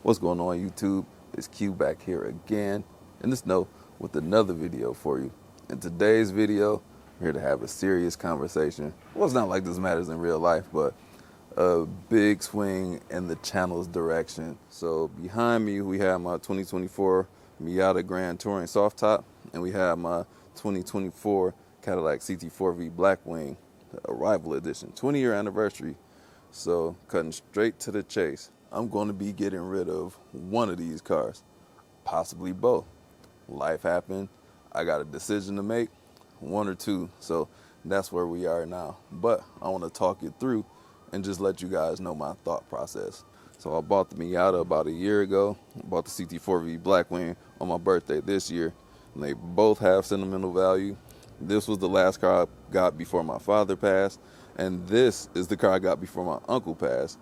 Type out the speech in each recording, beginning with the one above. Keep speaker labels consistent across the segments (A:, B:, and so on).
A: What's going on, YouTube? It's Q back here again, and this note with another video for you. In today's video, we're here to have a serious conversation. Well, it's not like this matters in real life, but a big swing in the channel's direction. So behind me, we have my 2024 Miata Grand Touring Soft Top, and we have my 2024 Cadillac CT4 V Blackwing Arrival Edition, 20-year anniversary. So cutting straight to the chase, I'm going to be getting rid of one of these cars, possibly both. Life happened. I got a decision to make, one or two. So that's where we are now. But I want to talk it through and just let you guys know my thought process. So I bought the Miata about a year ago. I bought the CT4 V Blackwing on my birthday this year. And they both have sentimental value. This was the last car I got before my father passed. And this is the car I got before my uncle passed.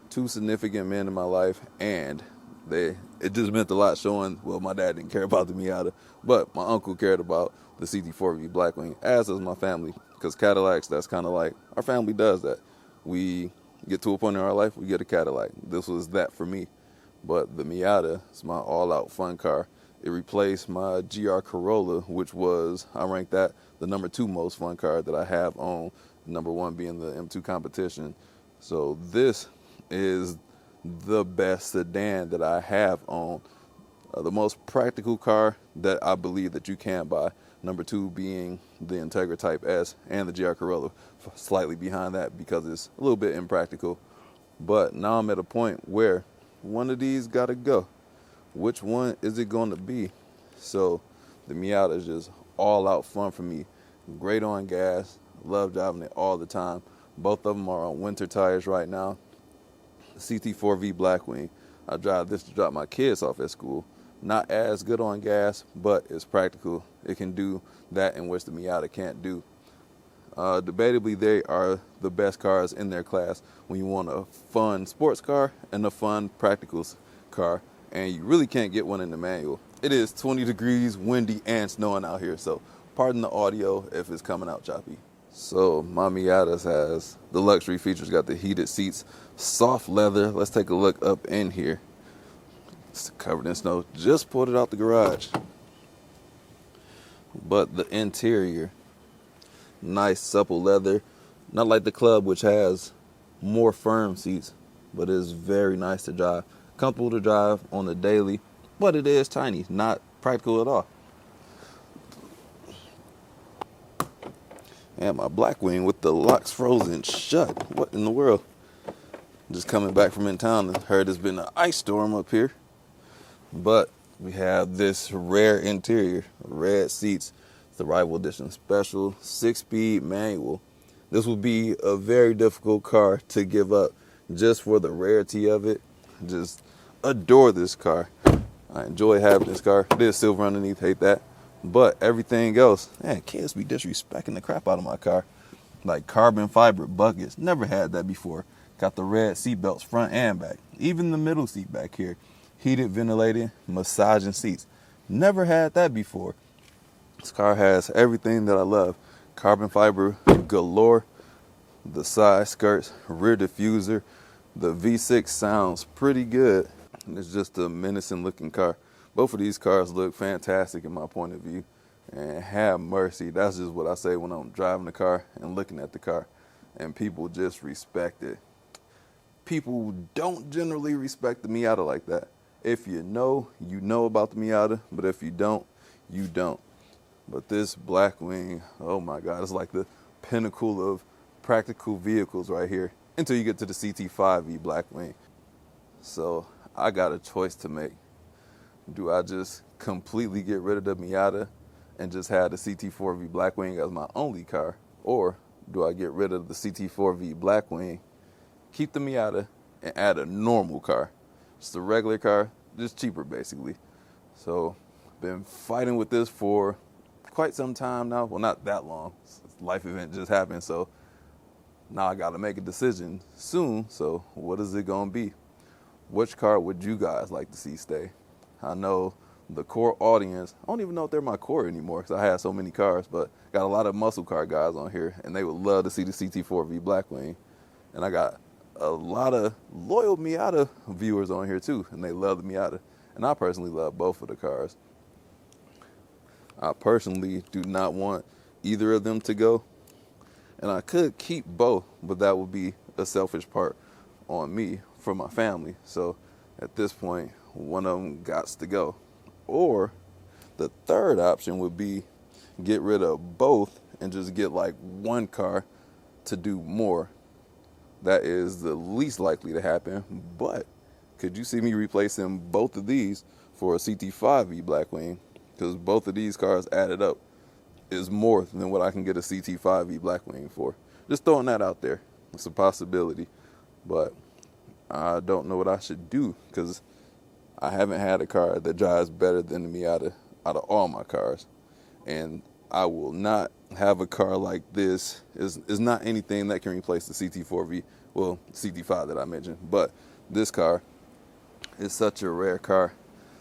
A: Two significant men in my life, and it just meant a lot showing, well, my dad didn't care about the Miata, but my uncle cared about the CT4 V Blackwing, as does my family, because Cadillacs, that's kind of like, our family does that. We get to a point in our life, we get a Cadillac. This was that for me. But the Miata is my all-out fun car. It replaced my GR Corolla, which was, I ranked that the number 2 most fun car that I have owned, number 1 being the M2 competition. So this is the best sedan that I have owned, the most practical car that I believe that you can buy. Number 2 being the Integra Type S and the GR Corolla, slightly behind that because it's a little bit impractical. But now I'm at a point where one of these gotta go. Which one is it going to be? So the Miata is just all out fun for me. Great on gas, love driving it all the time. Both of them are on winter tires right now. CT4 V Blackwing, I drive this to drop my kids off at school. Not as good on gas, but it's practical. It can do that in which the Miata can't do. Debatably, they are the best cars in their class when you want a fun sports car and a fun practical car, and you really can't get one in the manual. It is 20 degrees, windy, and snowing out here, so pardon the audio if it's coming out choppy. So my Miata has the luxury features, got the heated seats, soft leather. Let's take a look up in here. It's covered in snow. Just pulled it out the garage. But the interior, nice supple leather. Not like the Club, which has more firm seats, but it's very nice to drive. Comfortable to drive on the daily, but it is tiny, not practical at all. And my Blackwing with the locks frozen shut. What in the world? Just coming back from in town and heard there's been an ice storm up here. But we have this rare interior, red seats, the Arrival Edition special, 6-speed manual. This will be a very difficult car to give up just for the rarity of it. Just adore this car. I enjoy having this car. It is silver underneath, hate that. But everything else, man, kids be disrespecting the crap out of my car. Like carbon fiber buckets, never had that before. Got the red seat belts front and back. Even the middle seat back here. Heated, ventilated, massaging seats. Never had that before. This car has everything that I love. Carbon fiber galore. The side skirts, rear diffuser. The V6 sounds pretty good. And it's just a menacing looking car. Both of these cars look fantastic in my point of view. And have mercy, that's just what I say when I'm driving the car and looking at the car. And people just respect it. People don't generally respect the Miata like that. If you know about the Miata. But if you don't, you don't. But this Blackwing, oh my God, it's like the pinnacle of practical vehicles right here. Until you get to the CT5 V Blackwing. So I got a choice to make. Do I just completely get rid of the Miata and just have the CT4 V Blackwing as my only car? Or do I get rid of the CT4 V Blackwing, keep the Miata, and add a normal car? Just a regular car, just cheaper basically. So been fighting with this for quite some time now. Well, not that long. Life event just happened, so now I got to make a decision soon. So what is it going to be? Which car would you guys like to see stay? I know the core audience, I don't even know if they're my core anymore because I have so many cars, but got a lot of muscle car guys on here, and they would love to see the CT4 V Blackwing. And I got a lot of loyal Miata viewers on here too, and they love the Miata. And I personally love both of the cars. I personally do not want either of them to go. And I could keep both, but that would be a selfish part on me for my family. So at this point, one of them gots to go. Or the third option would be get rid of both and just get like one car to do more. That is the least likely to happen, but could you see me replacing both of these for a CT5 V Blackwing? Because both of these cars added up is more than what I can get a CT5 V Blackwing for. Just throwing that out there. It's a possibility, but I don't know what I should do because I haven't had a car that drives better than the Miata out of all my cars. And I will not have a car like this. Is not anything that can replace the CT4 V, well, CT5 that I mentioned. But this car is such a rare car.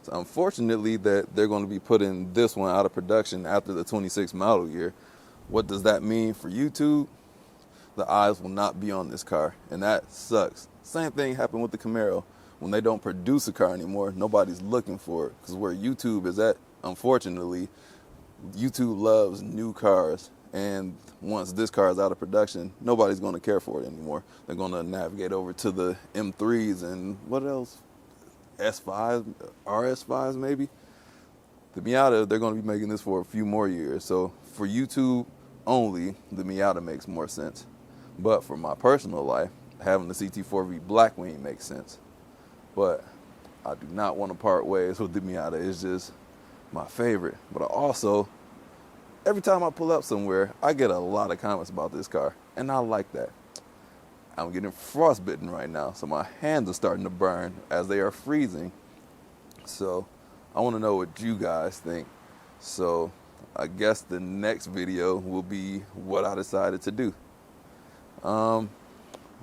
A: So unfortunately that they're going to be putting this one out of production after the 26 model year. What does that mean for YouTube? The eyes will not be on this car, and that sucks. Same thing happened with the Camaro. When they don't produce a car anymore, nobody's looking for it, because where YouTube is at, unfortunately, YouTube loves new cars, and once this car is out of production, nobody's going to care for it anymore. They're going to navigate over to the M3s and what else? S5s, RS5s maybe. The Miata, they're going to be making this for a few more years. So for YouTube only, the Miata makes more sense. But for my personal life, having the CT4 V Blackwing makes sense. But I do not want to part ways with the Miata. It's just my favorite. But I also, every time I pull up somewhere, I get a lot of comments about this car. And I like that. I'm getting frostbitten right now, so my hands are starting to burn as they are freezing. So I want to know what you guys think. So I guess the next video will be what I decided to do.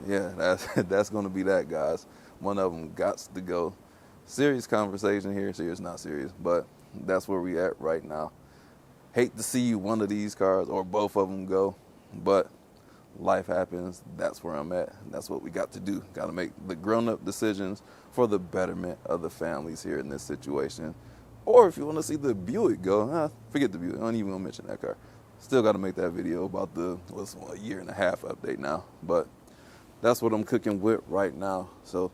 A: Yeah, that's going to be that, guys. One of them gots to go. Serious conversation here. Serious, not serious, but that's where we at right now. Hate to see one of these cars or both of them go, but life happens. That's where I'm at. That's what we got to do. Got to make the grown-up decisions for the betterment of the families here in this situation. Or if you want to see the Buick go, forget the Buick. I don't even want to mention that car. Still got to make that video about the, what's a year and a half update now. But that's what I'm cooking with right now. So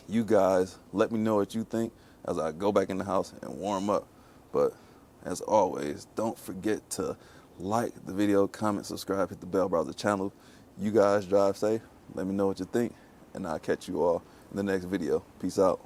A: you guys, let me know what you think as I go back in the house and warm up. But as always, don't forget to like the video, comment, subscribe, hit the bell, browse the channel. You guys drive safe. Let me know what you think, and I'll catch you all in the next video. Peace out.